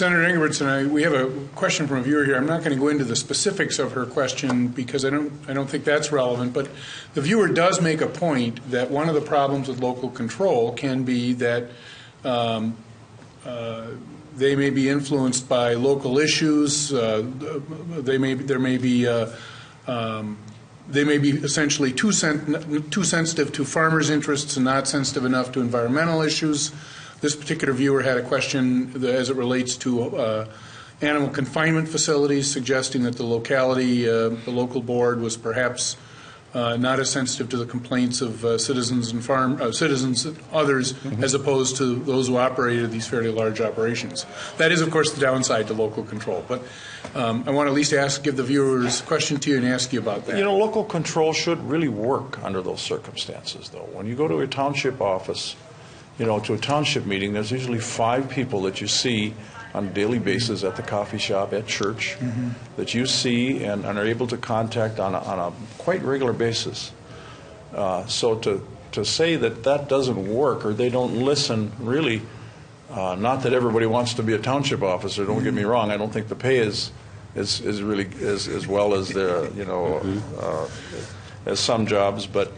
Senator Ingebrigtsen, we have a question from a viewer here. I'm not going to go into the specifics of her question because I don't think that's relevant. But the viewer does make a point that one of the problems with local control can be that they may be influenced by local issues. They may be essentially too sensitive to farmers' interests and not sensitive enough to environmental issues. This particular viewer had a question as it relates to animal confinement facilities, suggesting that the locality, the local board, was perhaps not as sensitive to the complaints of citizens and citizens and others, as opposed to those who operated these fairly large operations. That is, of course, the downside to local control. But I want to at least give the viewer's question to you and ask you about that. You know, local control should really work under those circumstances, though. When you go to a township office, to a township meeting, there's usually 5 people that you see on a daily basis at the coffee shop, at church, that you see and are able to contact on a quite regular basis. So to say that doesn't work or they don't listen, really, not that everybody wants to be a township officer, don't get me wrong, I don't think the pay is really as well as as some jobs, but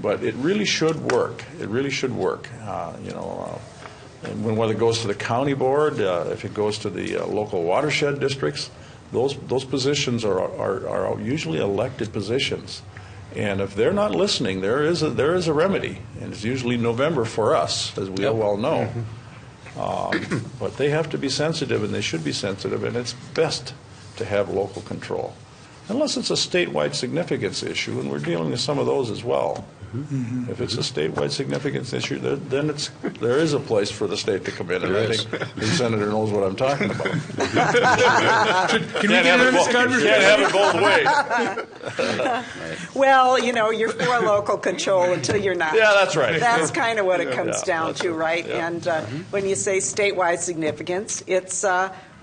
it really should work. It really should work. Whether it goes to the county board, if it goes to the local watershed districts, those positions are usually elected positions, and if they're not listening, there is a remedy, and it's usually November for us, as we well know. But they have to be sensitive, and they should be sensitive, and it's best to have local control, unless it's a statewide significance issue, and we're dealing with some of those as well. If it's a statewide significance issue, then there is a place for the state to come in, and I think the senator knows what I'm talking about. Can we get into this conversation? Can't have it both ways. Well, you're for local control until you're not. Yeah, that's right. That's kind of what it comes down to, right? Yeah. And when you say statewide significance, it's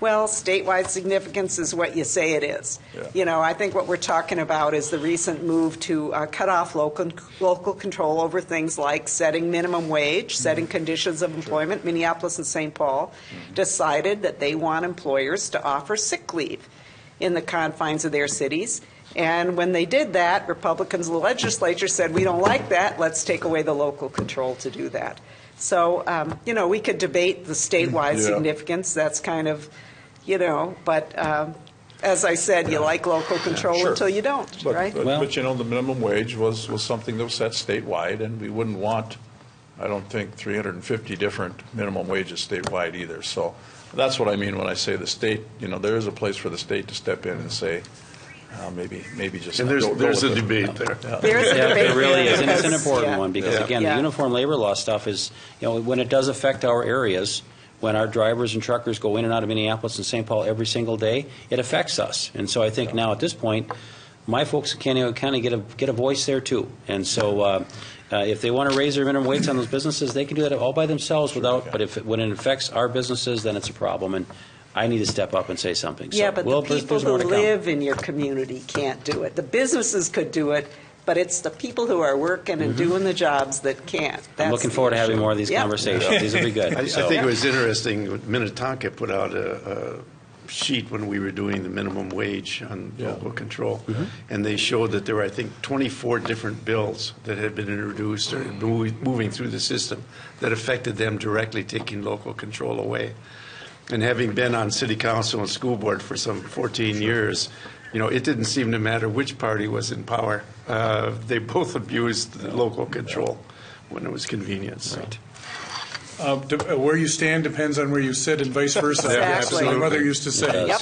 statewide significance is what you say it is. Yeah. I think what we're talking about is the recent move to cut off local control over things like setting minimum wage, setting conditions of employment. Minneapolis and St. Paul decided that they want employers to offer sick leave in the confines of their cities. And when they did that, Republicans in the legislature said, we don't like that, let's take away the local control to do that. So, we could debate the statewide significance. That's kind of, but as I said, you like local control until you don't, right? But the minimum wage was something that was set statewide, and we wouldn't want, I don't think, 350 different minimum wages statewide either. So that's what I mean when I say the state, there is a place for the state to step in and say, maybe just. And there's a debate there. There's a debate. It really is, and it's an important one because again, the uniform labor law stuff is, when it does affect our areas, when our drivers and truckers go in and out of Minneapolis and St. Paul every single day, it affects us. And so I think now at this point, my folks can kind of get a voice there too. And so if they want to raise their minimum wage on those businesses, they can do that all by themselves without. But when it affects our businesses, then it's a problem. And I need to step up and say something. Yeah, but the people who live in your community can't do it. The businesses could do it, but it's the people who are working and doing the jobs that can't. I'm looking forward to having more of these conversations. These will be good. I think it was interesting. Minnetonka put out a sheet when we were doing the minimum wage on local control, and they showed that there were, I think, 24 different bills that had been introduced or moving through the system that affected them directly, taking local control away. And having been on city council and school board for some 14 years, it didn't seem to matter which party was in power. They both abused the local control when it was convenient. Right. Where you stand depends on where you sit, and vice versa. Exactly. My mother used to say. Yep.